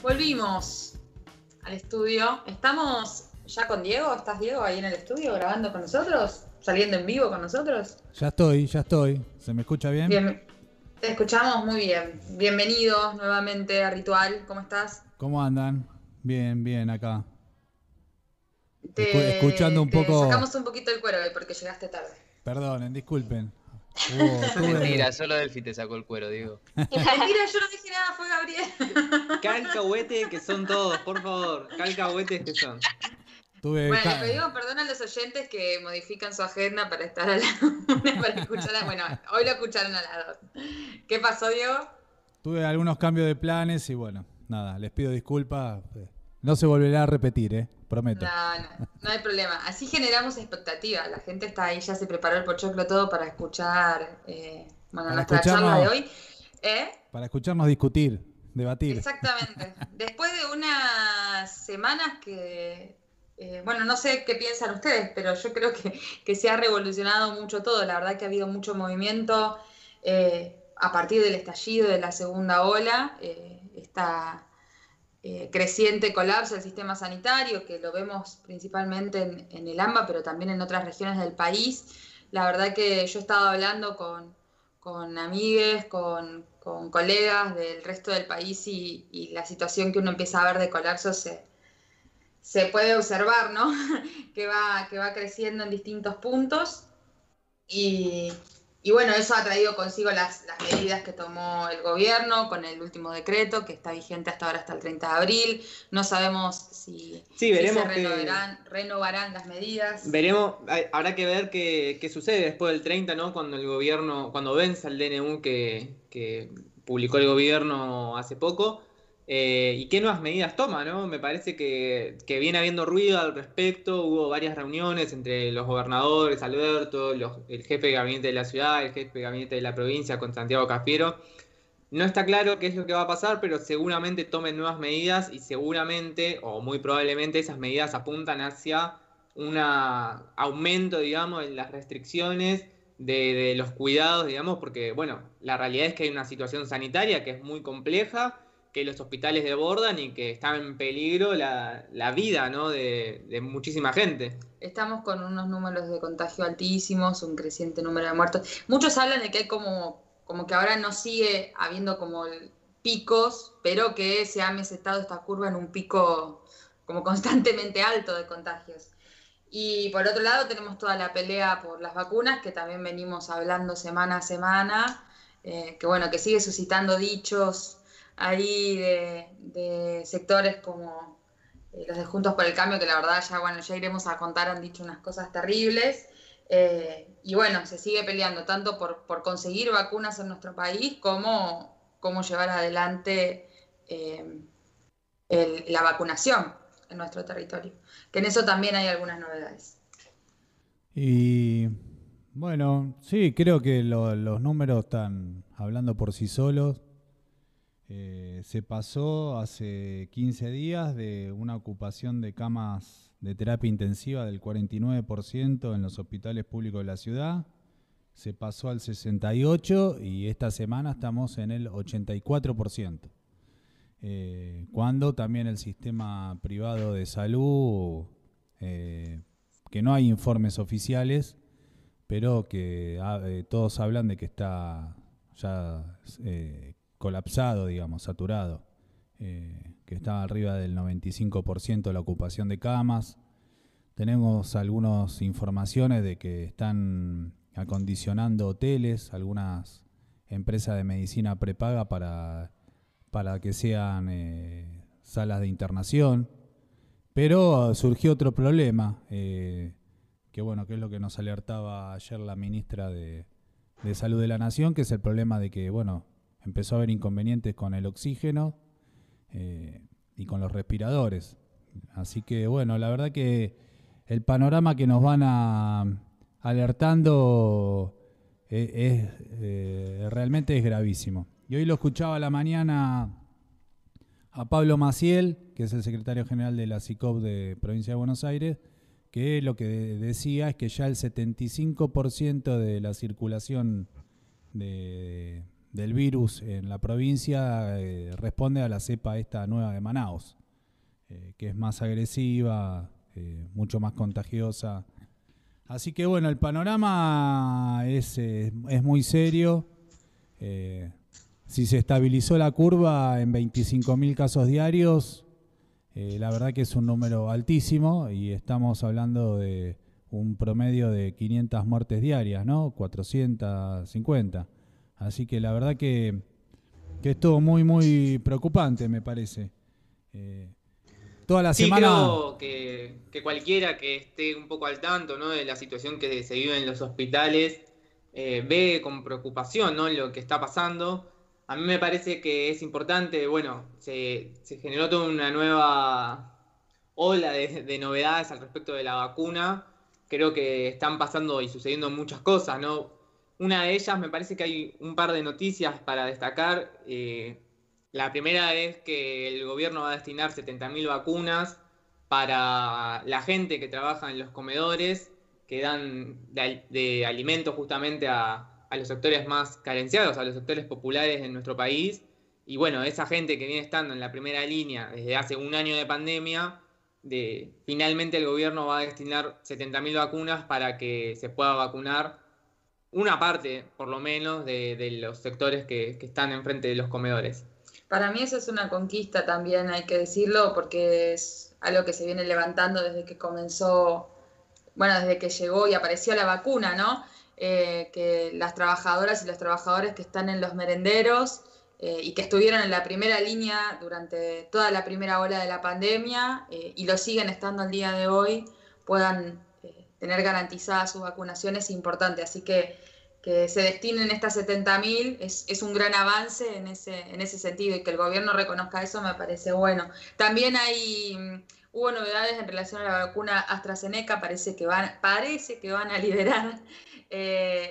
Volvimos al estudio. ¿Estamos ya con Diego? ¿Estás, Diego, ahí en el estudio grabando con nosotros? ¿Saliendo en vivo con nosotros? Ya estoy. ¿Se me escucha bien? Bien, te escuchamos muy bien. Bienvenido nuevamente a Ritual. ¿Cómo estás? ¿Cómo andan? Bien, acá. Escuchando Te, un te poco... sacamos un poquito el cuero hoy porque llegaste tarde. Perdonen, disculpen. Tuve... Mentira, solo Delphi te sacó el cuero, digo. Mentira, yo no dije nada, fue Gabriel. Qué alcahuete que son todos, por favor. Qué alcahuetes que son. Bueno, le pedimos perdón a los oyentes que modifican su agenda para estar a la una, para escuchar bueno, hoy lo escucharon a las 2. ¿Qué pasó, Diego? Tuve algunos cambios de planes y bueno, nada, les pido disculpas. No se volverá a repetir, prometo. No hay problema. Así generamos expectativa. La gente está ahí, ya se preparó el pochoclo todo para escuchar nuestra charla de hoy. Para escucharnos discutir, debatir. Exactamente. Después de unas semanas que, no sé qué piensan ustedes, pero yo creo que se ha revolucionado mucho todo. La verdad que ha habido mucho movimiento a partir del estallido de la segunda ola. Esta creciente colapso del sistema sanitario, que lo vemos principalmente en el AMBA, pero también en otras regiones del país. La verdad que yo he estado hablando con amigues, con colegas del resto del país y la situación que uno empieza a ver de colapso se puede observar, ¿no? que va creciendo en distintos puntos y bueno, eso ha traído consigo las medidas que tomó el gobierno con el último decreto, que está vigente hasta ahora, hasta el 30 de abril. No sabemos si se renovarán las medidas. Veremos, habrá que ver qué sucede después del 30, ¿no? Cuando el gobierno, cuando venza el DNU que publicó el gobierno hace poco. ¿Y qué nuevas medidas toma, no? Me parece que viene habiendo ruido al respecto. Hubo varias reuniones entre los gobernadores, Alberto, el jefe de gabinete de la ciudad, el jefe de gabinete de la provincia, con Santiago Cafiero. No está claro qué es lo que va a pasar, pero seguramente tomen nuevas medidas y seguramente, o muy probablemente, esas medidas apuntan hacia un aumento, digamos, en las restricciones de los cuidados, digamos, porque, bueno, la realidad es que hay una situación sanitaria que es muy compleja, que los hospitales desbordan y que está en peligro la vida, ¿no? de muchísima gente. Estamos con unos números de contagio altísimos, un creciente número de muertos. Muchos hablan de que hay como que ahora no sigue habiendo como picos, pero que se ha mesestado esta curva en un pico como constantemente alto de contagios. Y por otro lado tenemos toda la pelea por las vacunas, que también venimos hablando semana a semana, que sigue suscitando dichos ahí de sectores como los de Juntos por el Cambio, que la verdad ya iremos a contar, han dicho unas cosas terribles. Y bueno, se sigue peleando tanto por conseguir vacunas en nuestro país como llevar adelante la vacunación en nuestro territorio. Que en eso también hay algunas novedades. Y bueno, sí, creo que los números están hablando por sí solos. Se pasó hace 15 días de una ocupación de camas de terapia intensiva del 49% en los hospitales públicos de la ciudad. Se pasó al 68% y esta semana estamos en el 84%. Cuando también el sistema privado de salud, que no hay informes oficiales, pero que todos hablan de que está ya colapsado, digamos, saturado, que está arriba del 95% la ocupación de camas. Tenemos algunas informaciones de que están acondicionando hoteles, algunas empresas de medicina prepaga para que sean salas de internación. Pero surgió otro problema, que es lo que nos alertaba ayer la ministra de Salud de la Nación, que es el problema de que, empezó a haber inconvenientes con el oxígeno y con los respiradores. Así que, la verdad que el panorama que nos van alertando realmente es gravísimo. Y hoy lo escuchaba a la mañana a Pablo Maciel, que es el secretario general de la SICOP de Provincia de Buenos Aires, que lo que decía es que ya el 75% de la circulación de del virus en la provincia responde a la cepa esta nueva de Manaos, que es más agresiva, mucho más contagiosa. Así que bueno, el panorama es muy serio. Si se estabilizó la curva en 25.000 casos diarios, la verdad que es un número altísimo y estamos hablando de un promedio de 500 muertes diarias, ¿no? 450. Así que la verdad que es todo muy, muy preocupante, me parece. Toda la semana... Creo que cualquiera que esté un poco al tanto, ¿no?, de la situación que se vive en los hospitales ve con preocupación, ¿no?, lo que está pasando. A mí me parece que es importante, bueno, se generó toda una nueva ola de novedades al respecto de la vacuna. Creo que están pasando y sucediendo muchas cosas, ¿no? Una de ellas, me parece que hay un par de noticias para destacar. La primera es que el gobierno va a destinar 70.000 vacunas para la gente que trabaja en los comedores, que dan de alimentos justamente a los sectores más carenciados, a los sectores populares de nuestro país. Y bueno, esa gente que viene estando en la primera línea desde hace un año de pandemia, finalmente el gobierno va a destinar 70.000 vacunas para que se pueda vacunar una parte, por lo menos, de los sectores que están enfrente de los comedores. Para mí eso es una conquista también, hay que decirlo, porque es algo que se viene levantando desde que comenzó, bueno, desde que llegó y apareció la vacuna, ¿no? Que las trabajadoras y los trabajadores que están en los merenderos y que estuvieron en la primera línea durante toda la primera ola de la pandemia y lo siguen estando al día de hoy, puedan tener garantizada su vacunación es importante. Así que se destinen estas 70.000 es un gran avance en ese sentido, y que el gobierno reconozca eso me parece bueno. También hubo novedades en relación a la vacuna AstraZeneca. Parece que van a liberar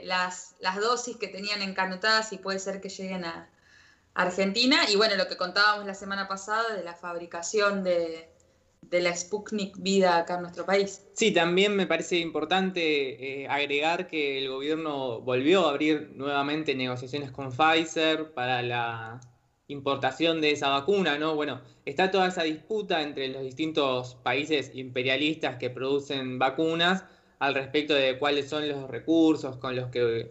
las dosis que tenían encanutadas y puede ser que lleguen a Argentina. Y bueno, lo que contábamos la semana pasada de la fabricación de la Sputnik Vida acá en nuestro país. Sí, también me parece importante agregar que el gobierno volvió a abrir nuevamente negociaciones con Pfizer para la importación de esa vacuna, ¿no? Bueno, está toda esa disputa entre los distintos países imperialistas que producen vacunas al respecto de cuáles son los recursos con los que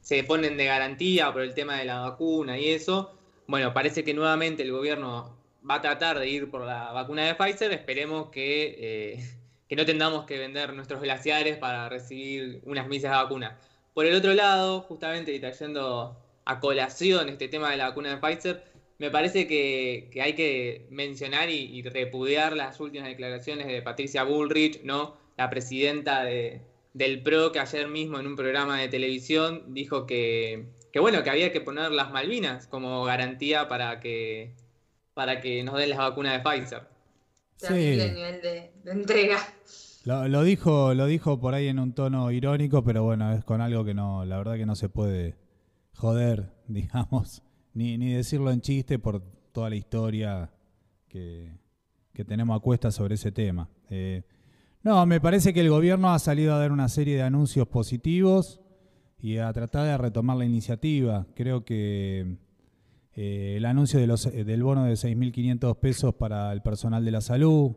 se ponen de garantía por el tema de la vacuna y eso. Bueno, parece que nuevamente el gobierno va a tratar de ir por la vacuna de Pfizer. Esperemos que no tengamos que vender nuestros glaciares para recibir unas misas de vacuna. Por el otro lado, justamente y trayendo a colación este tema de la vacuna de Pfizer, me parece que hay que mencionar y repudiar las últimas declaraciones de Patricia Bullrich, ¿no?, la presidenta del PRO, que ayer mismo en un programa de televisión dijo que bueno, que había que poner las Malvinas como garantía para que nos den las vacunas de Pfizer. Terrible nivel de entrega. Lo dijo por ahí en un tono irónico, pero bueno, es con algo que no, la verdad que no se puede joder, digamos, ni decirlo en chiste por toda la historia que tenemos a cuesta sobre ese tema. No, me parece que el gobierno ha salido a dar una serie de anuncios positivos y a tratar de retomar la iniciativa. Creo que el anuncio del bono de 6.500 pesos para el personal de la salud,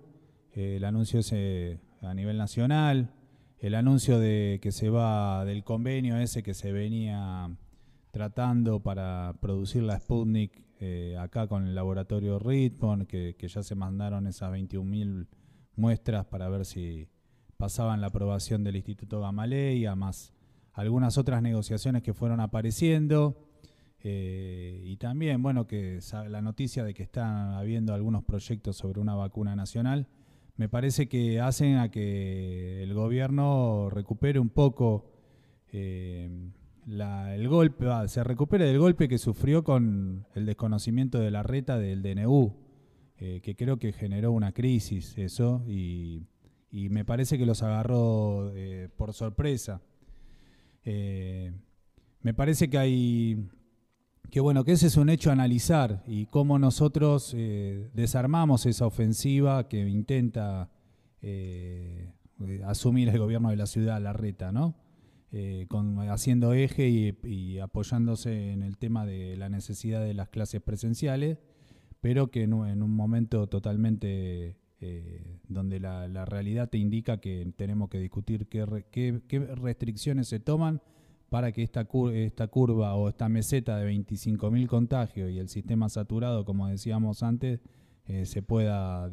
el anuncio ese a nivel nacional, el anuncio de que se va del convenio ese que se venía tratando para producir la Sputnik acá con el laboratorio Ritmon, que ya se mandaron esas 21.000 muestras para ver si pasaban la aprobación del Instituto Gamaleya, más algunas otras negociaciones que fueron apareciendo. Y también, bueno, que la noticia de que están habiendo algunos proyectos sobre una vacuna nacional, me parece que hacen a que el gobierno recupere un poco el golpe, se recupere del golpe que sufrió con el desconocimiento de la reta del DNU, que creo que generó una crisis eso, y me parece que los agarró por sorpresa. Me parece que bueno, que ese es un hecho a analizar, y cómo nosotros desarmamos esa ofensiva que intenta asumir el gobierno de la ciudad, la reta, ¿no? haciendo eje y apoyándose en el tema de la necesidad de las clases presenciales, pero que en un momento totalmente donde la realidad te indica que tenemos que discutir qué restricciones se toman para que esta curva o esta meseta de 25.000 contagios y el sistema saturado, como decíamos antes, se pueda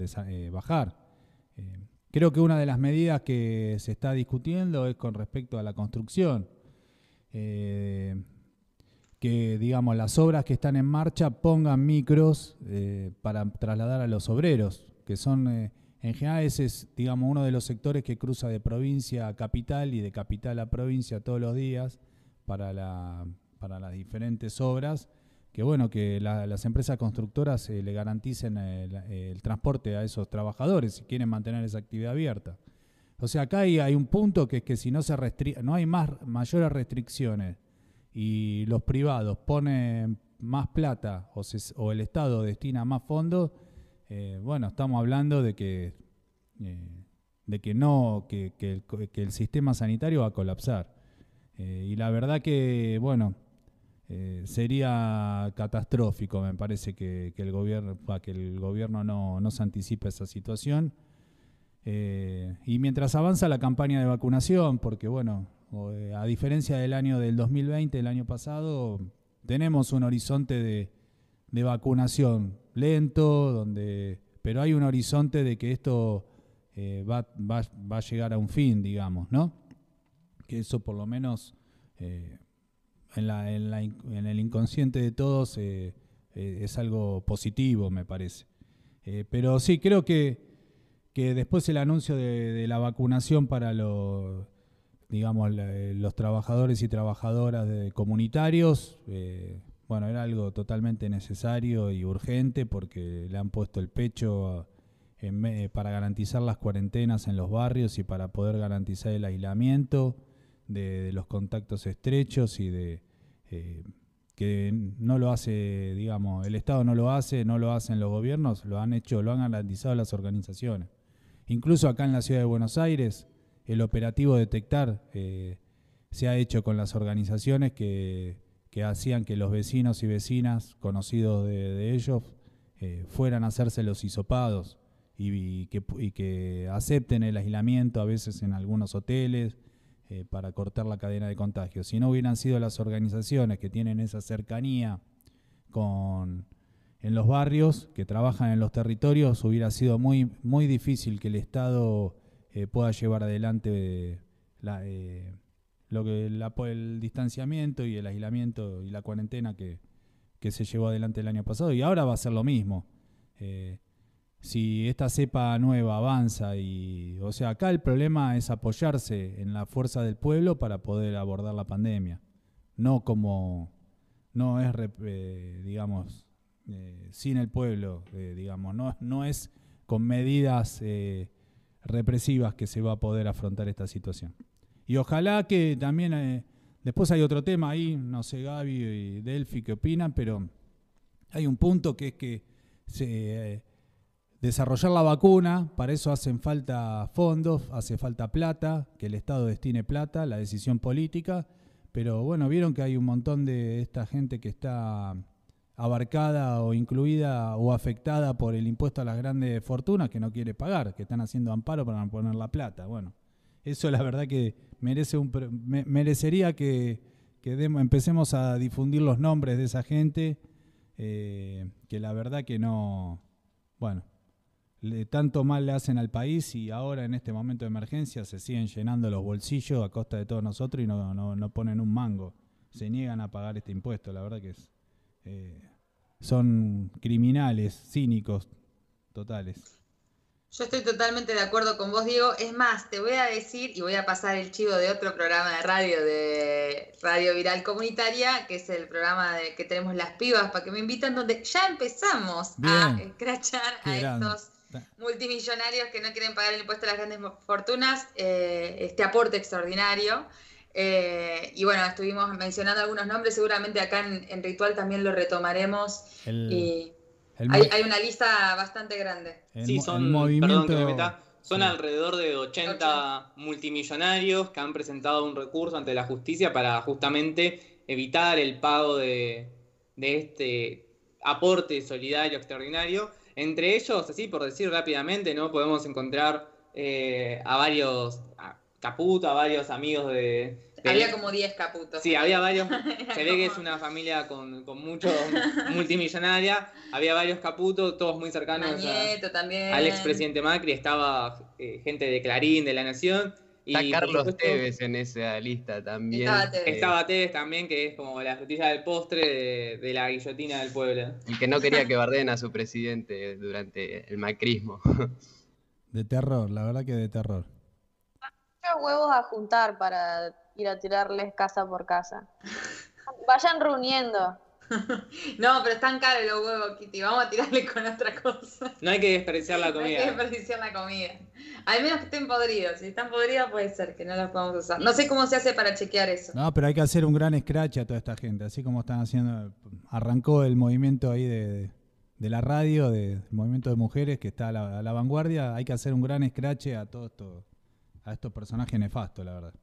bajar. Creo que una de las medidas que se está discutiendo es con respecto a la construcción. Que, digamos, las obras que están en marcha pongan micros para trasladar a los obreros, que son, en general, ese es, digamos, uno de los sectores que cruza de provincia a capital y de capital a provincia todos los días para las diferentes obras, que bueno, que las empresas constructoras le garanticen el transporte a esos trabajadores si quieren mantener esa actividad abierta. O sea, acá hay un punto que es que si no no hay mayores restricciones y los privados ponen más plata o el Estado destina más fondos, bueno, estamos hablando de que el sistema sanitario va a colapsar. Y la verdad que, bueno, sería catastrófico, me parece, que el gobierno no se anticipe a esa situación. Y mientras avanza la campaña de vacunación, porque bueno, a diferencia del 2020, el año pasado, tenemos un horizonte de vacunación lento, pero hay un horizonte de que esto va a llegar a un fin, digamos, ¿no? Que eso por lo menos en el inconsciente de todos es algo positivo, me parece. Pero sí, creo que después el anuncio de la vacunación para los trabajadores y trabajadoras comunitarios, bueno, era algo totalmente necesario y urgente porque le han puesto el pecho para garantizar las cuarentenas en los barrios y para poder garantizar el aislamiento de los contactos estrechos y que no lo hace, digamos, el Estado no lo hacen los gobiernos, lo han garantizado las organizaciones. Incluso acá en la ciudad de Buenos Aires, el operativo Detectar se ha hecho con las organizaciones que hacían que los vecinos y vecinas conocidos de ellos fueran a hacerse los hisopados y que acepten el aislamiento a veces en algunos hoteles para cortar la cadena de contagios. Si no hubieran sido las organizaciones que tienen esa cercanía en los barrios, que trabajan en los territorios, hubiera sido muy, muy difícil que el Estado pueda llevar adelante el distanciamiento y el aislamiento y la cuarentena que se llevó adelante el año pasado, y ahora va a ser lo mismo. Si esta cepa nueva avanza o sea, acá el problema es apoyarse en la fuerza del pueblo para poder abordar la pandemia. No es, digamos, sin el pueblo, digamos, no es con medidas represivas que se va a poder afrontar esta situación. Y ojalá que también, después hay otro tema ahí, no sé, Gaby y Delphi qué opinan, pero hay un punto que es que desarrollar la vacuna, para eso hacen falta fondos, hace falta plata, que el Estado destine plata, la decisión política, pero bueno, vieron que hay un montón de esta gente que está abarcada o incluida o afectada por el impuesto a las grandes fortunas que no quiere pagar, que están haciendo amparo para poner la plata. Bueno, eso la verdad que merecería que empecemos a difundir los nombres de esa gente, que la verdad que no, bueno, tanto mal le hacen al país y ahora en este momento de emergencia se siguen llenando los bolsillos a costa de todos nosotros y no ponen un mango, se niegan a pagar este impuesto. La verdad que son criminales, cínicos totales. Yo estoy totalmente de acuerdo con vos, Diego. Es más, te voy a decir y voy a pasar el chivo de otro programa de Radio Viral Comunitaria, que es el programa que tenemos las pibas para que me invitan, donde ya empezamos a escrachar a estos multimillonarios que no quieren pagar el impuesto a las grandes fortunas, este aporte extraordinario. Y bueno, estuvimos mencionando algunos nombres, seguramente acá en Ritual también lo retomaremos. Hay una lista bastante grande. El movimiento, perdón que me meta, Son alrededor de 80 multimillonarios que han presentado un recurso ante la justicia para justamente evitar el pago de este aporte solidario extraordinario. Entre ellos, así por decir rápidamente, ¿no? Podemos encontrar a Caputo, a varios amigos Había como 10 Caputos. Sí, había varios. Se ve que es una familia con muchos multimillonaria. Había varios Caputos, todos muy cercanos también. Al expresidente Macri. Estaba gente de Clarín, de La Nación. Está Carlos Tevez en esa lista también. Estaba Tevez también, que es como la frutilla del postre de la guillotina del pueblo. El que no quería que bardeen a su presidente durante el macrismo. De terror, la verdad que de terror. Muchos huevos a juntar para ir a tirarles casa por casa. Vayan reuniendo. No, pero están caros los huevos, Kitty. Vamos a tirarle con otra cosa. No hay que desperdiciar la comida. No hay que desperdiciar la comida. Al menos que estén podridos. Si están podridos puede ser que no los podamos usar. No sé cómo se hace para chequear eso. No, pero hay que hacer un gran scratch a toda esta gente. Así como están haciendo... Arrancó el movimiento ahí de la radio, del movimiento de mujeres que está a la vanguardia. Hay que hacer un gran scratch a todo esto, a estos personajes nefastos, la verdad.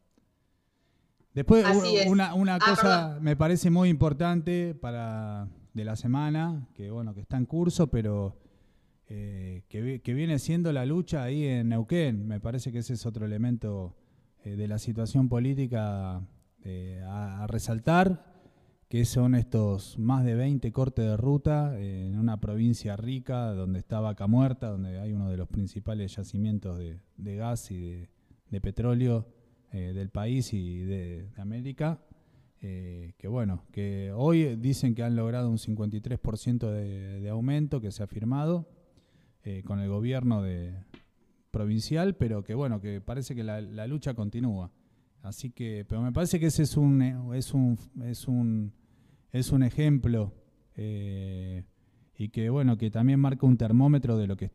Después, una cosa me parece muy importante de la semana, que bueno, que está en curso, pero que viene siendo la lucha ahí en Neuquén. Me parece que ese es otro elemento de la situación política a resaltar, que son estos más de 20 cortes de ruta en una provincia rica, donde está Vaca Muerta, donde hay uno de los principales yacimientos de gas y de petróleo del país y de América, que bueno, que hoy dicen que han logrado un 53% de aumento que se ha firmado con el gobierno provincial, pero que bueno, que parece que la lucha continúa. Así que, pero me parece que ese es un ejemplo y que bueno, que también marca un termómetro de lo que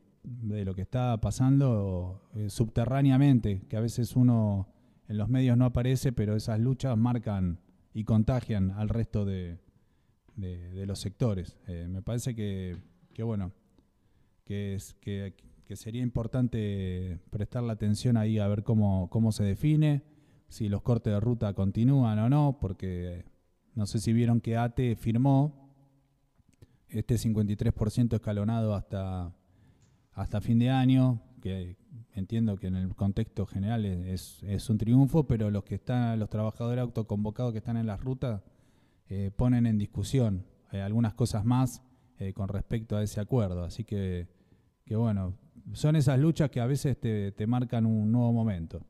está pasando subterráneamente, que a veces uno en los medios no aparece, pero esas luchas marcan y contagian al resto de los sectores. Me parece que bueno, que sería importante prestarle atención ahí a ver cómo se define, si los cortes de ruta continúan o no, porque no sé si vieron que ATE firmó este 53% escalonado hasta fin de año, que entiendo que en el contexto general es un triunfo, pero los trabajadores autoconvocados que están en las rutas ponen en discusión algunas cosas más con respecto a ese acuerdo. Así que bueno, son esas luchas que a veces te marcan un nuevo momento.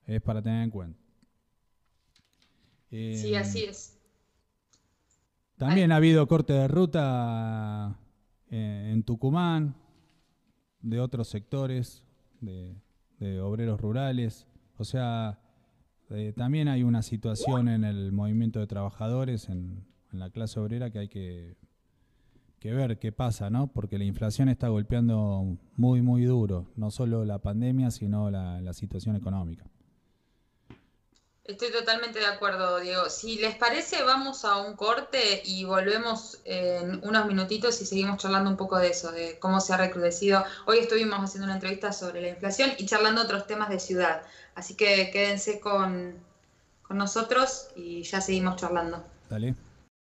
Es para tener en cuenta. Sí, así es. También ha habido corte de ruta en Tucumán, de otros sectores, de obreros rurales. O sea, también hay una situación en el movimiento de trabajadores, en la clase obrera, que hay que ver qué pasa, ¿no? Porque la inflación está golpeando muy, muy duro, no solo la pandemia, sino la situación económica. Estoy totalmente de acuerdo, Diego. Si les parece, vamos a un corte y volvemos en unos minutitos y seguimos charlando un poco de eso, de cómo se ha recrudecido. Hoy estuvimos haciendo una entrevista sobre la inflación y charlando otros temas de ciudad. Así que quédense con nosotros y ya seguimos charlando. Dale.